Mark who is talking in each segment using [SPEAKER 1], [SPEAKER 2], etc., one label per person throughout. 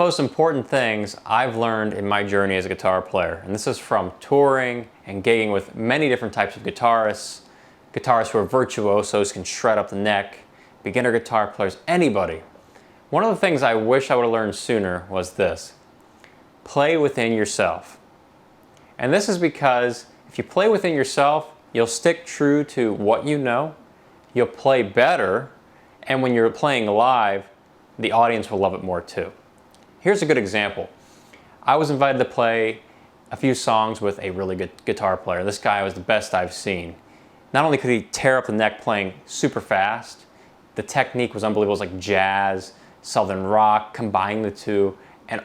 [SPEAKER 1] most important things I've learned in my journey as a guitar player, and this is from touring and gigging with many different types of guitarists, guitarists who are virtuosos, can shred up the neck, beginner guitar players, anybody. One of the things I wish I would have learned sooner was this: play within yourself. And this is because if you play within yourself, you'll stick true to what you know, you'll play better, and when you're playing live, the audience will love it more too. Here's a good example. I was invited to play a few songs with a really good guitar player. This guy was the best I've seen. Not only could he tear up the neck playing super fast, the technique was unbelievable. It was like jazz, southern rock, combining the two, and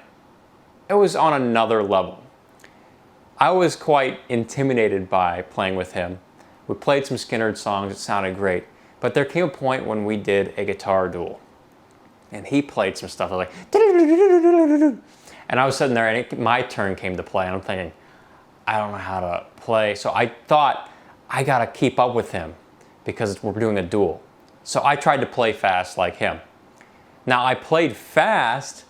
[SPEAKER 1] it was on another level. I was quite intimidated by playing with him. We played some Skynyrd songs, it sounded great, but there came a point when we did a guitar duel. And he played some stuff, I was like, and I was sitting there and my turn came to play, and I'm thinking, I don't know how to play. So I thought, I gotta keep up with him because we're doing a duel. So I tried to play fast like him. Now I played fast,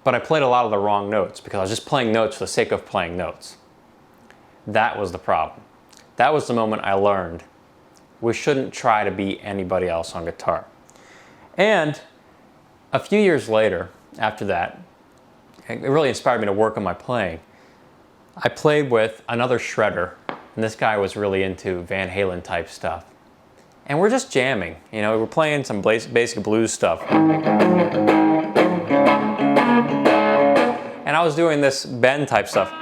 [SPEAKER 1] but I played a lot of the wrong notes because I was just playing notes for the sake of playing notes. That was the problem. That was the moment I learned we shouldn't try to be anybody else on guitar. And a few years later, after that, it really inspired me to work on my playing. I played with another shredder, and this guy was really into Van Halen type stuff. And we're just jamming, you know, we're playing some basic blues stuff. And I was doing this bend type stuff.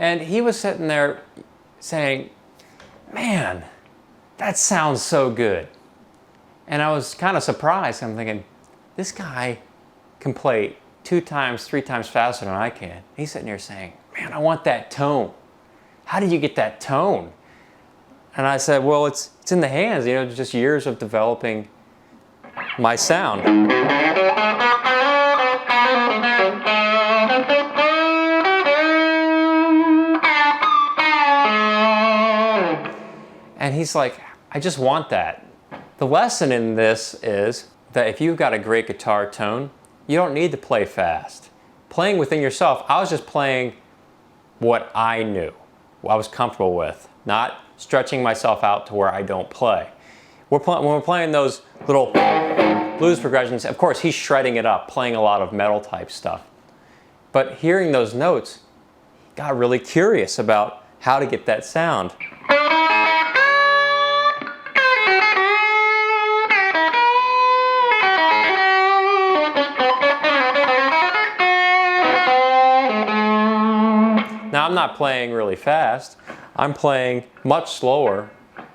[SPEAKER 1] And he was sitting there saying, man, that sounds so good. And I was kind of surprised. I'm thinking, this guy can play 2 times, 3 times faster than I can. He's sitting here saying, man, I want that tone. How did you get that tone? And I said, well, it's in the hands, you know, just years of developing my sound. And he's like, I just want that. The lesson in this is that if you've got a great guitar tone, you don't need to play fast. Playing within yourself, I was just playing what I knew, what I was comfortable with, not stretching myself out to where I don't play. When we're playing those little blues progressions, of course he's shredding it up, playing a lot of metal type stuff. But hearing those notes, got really curious about how to get that sound. Now I'm not playing really fast, I'm playing much slower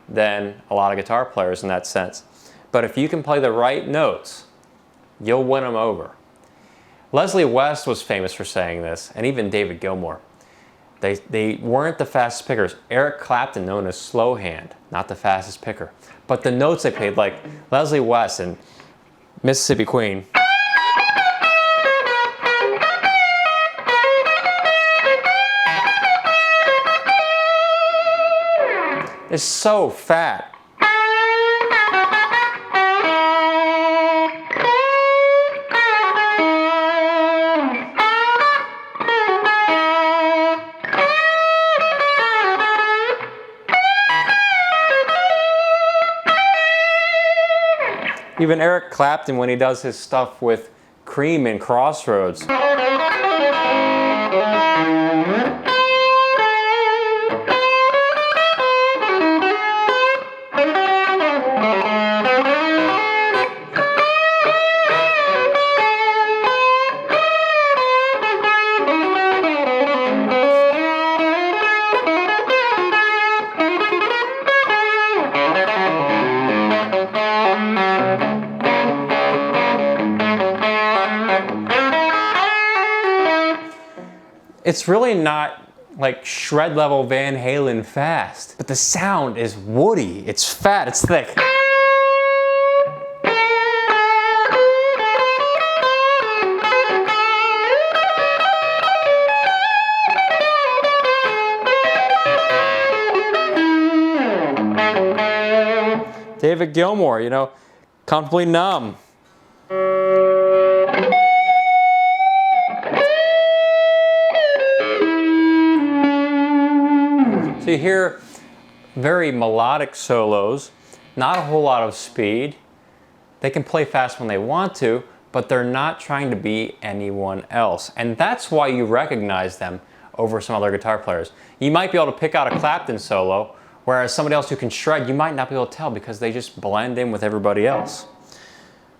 [SPEAKER 1] than a lot of guitar players in that sense. But if you can play the right notes, you'll win them over. Leslie West was famous for saying this, and even David Gilmore. They weren't the fastest pickers. Eric Clapton, known as slow hand, not the fastest picker. But the notes they played, like Leslie West and Mississippi Queen. Is so fat. Even Eric Clapton, when he does his stuff with Cream and Crossroads. It's really not like shred level Van Halen fast, but the sound is woody, it's fat, it's thick. David Gilmore, you know, Comfortably Numb. So you hear very melodic solos, not a whole lot of speed. They can play fast when they want to, but they're not trying to be anyone else. And that's why you recognize them over some other guitar players. You might be able to pick out a Clapton solo, whereas somebody else who can shred, you might not be able to tell because they just blend in with everybody else.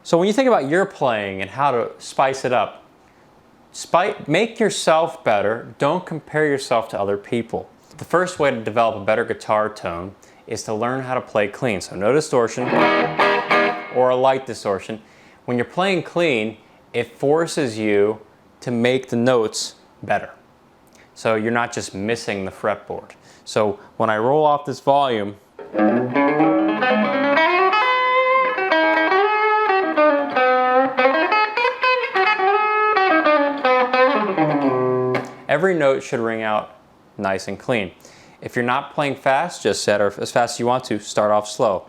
[SPEAKER 1] So when you think about your playing and how to spice it up, make yourself better. Don't compare yourself to other people. The first way to develop a better guitar tone is to learn how to play clean. So no distortion or a light distortion. When you're playing clean, it forces you to make the notes better. So you're not just missing the fretboard. So when I roll off this volume, every note should ring out nice and clean. If you're not playing fast, just set or as fast as you want to, start off slow.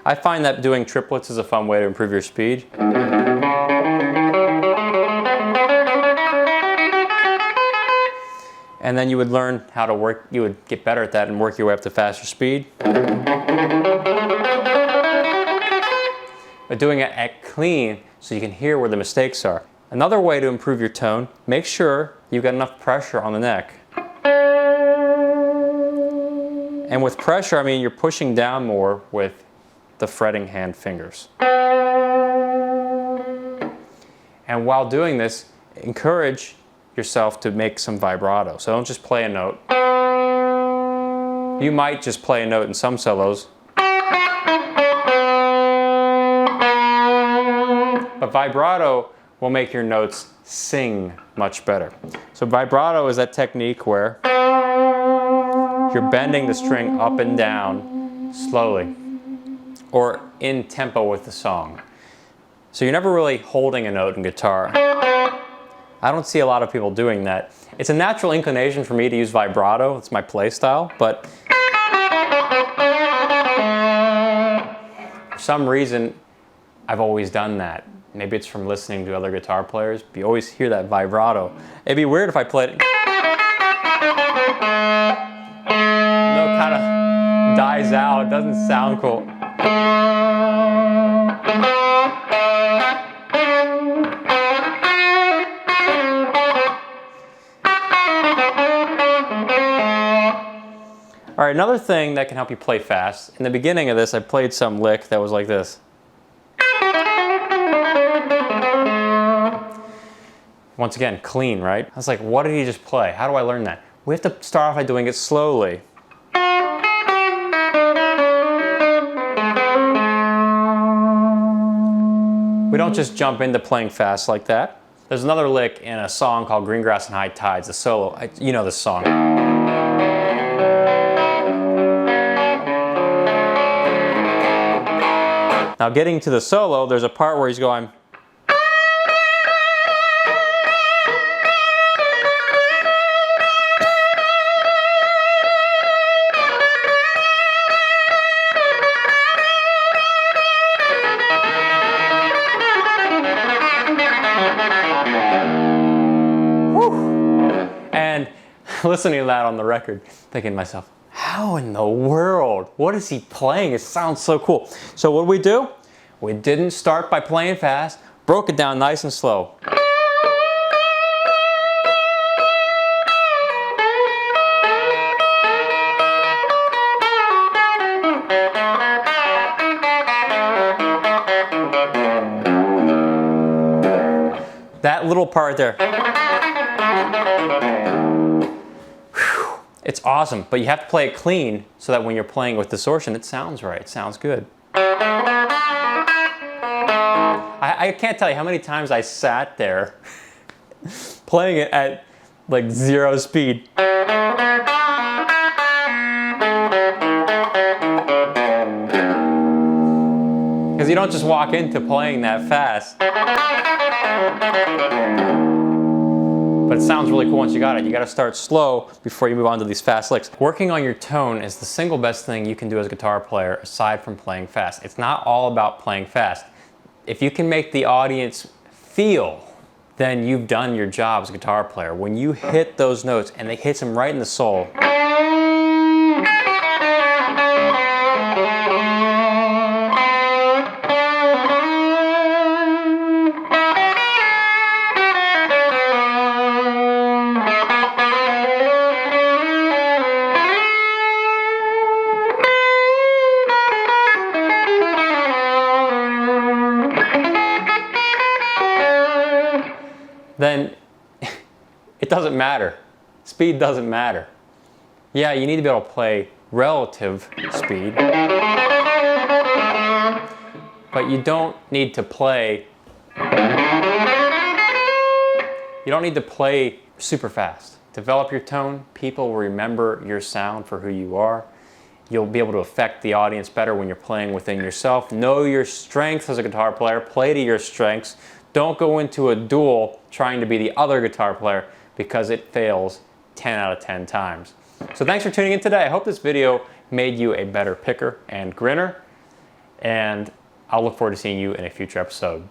[SPEAKER 1] I find that doing triplets is a fun way to improve your speed. And then you would learn how to work, you would get better at that and work your way up to faster speed. But doing it at clean so you can hear where the mistakes are. Another way to improve your tone, make sure you've got enough pressure on the neck. And with pressure, I mean you're pushing down more with the fretting hand fingers. And while doing this, encourage yourself to make some vibrato. So don't just play a note. You might just play a note in some solos. But vibrato will make your notes sing much better. So vibrato is that technique where you're bending the string up and down slowly or in tempo with the song. So you're never really holding a note in guitar. I don't see a lot of people doing that. It's a natural inclination for me to use vibrato. It's my play style, but for some reason I've always done that. Maybe it's from listening to other guitar players, but you always hear that vibrato. It'd be weird if I played it. No, kind of dies out, it doesn't sound cool. All right, another thing that can help you play fast. In the beginning of this, I played some lick that was like this. Once again, clean, right? I was like, what did he just play? How do I learn that? We have to start off by doing it slowly. We don't just jump into playing fast like that. There's another lick in a song called Green Grass and High Tides, the solo. You know this song. Now getting to the solo, there's a part where he's going. And listening to that on the record, thinking to myself, how in the world? What is he playing? It sounds so cool. So what did we do? We didn't start by playing fast, broke it down nice and slow. That little part there. It's awesome, but you have to play it clean so that when you're playing with distortion, it sounds right, it sounds good. I can't tell you how many times I sat there playing it at like 0 speed. Because you don't just walk into playing that fast. but it sounds really cool once you got it. You got to start slow before you move on to these fast licks. Working on your tone is the single best thing you can do as a guitar player aside from playing fast. It's not all about playing fast. If you can make the audience feel, then you've done your job as a guitar player. When you hit those notes and they hit them right in the soul, then it doesn't matter. Speed doesn't matter. Yeah, you need to be able to play relative speed, but you don't need to play super fast. Develop your tone. People will remember your sound for who you are. You'll be able to affect the audience better when you're playing within yourself. Know your strengths as a guitar player. Play to your strengths. Don't go into a duel trying to be the other guitar player, because it fails 10 out of 10 times. So thanks for tuning in today. I hope this video made you a better picker and grinner, and I'll look forward to seeing you in a future episode.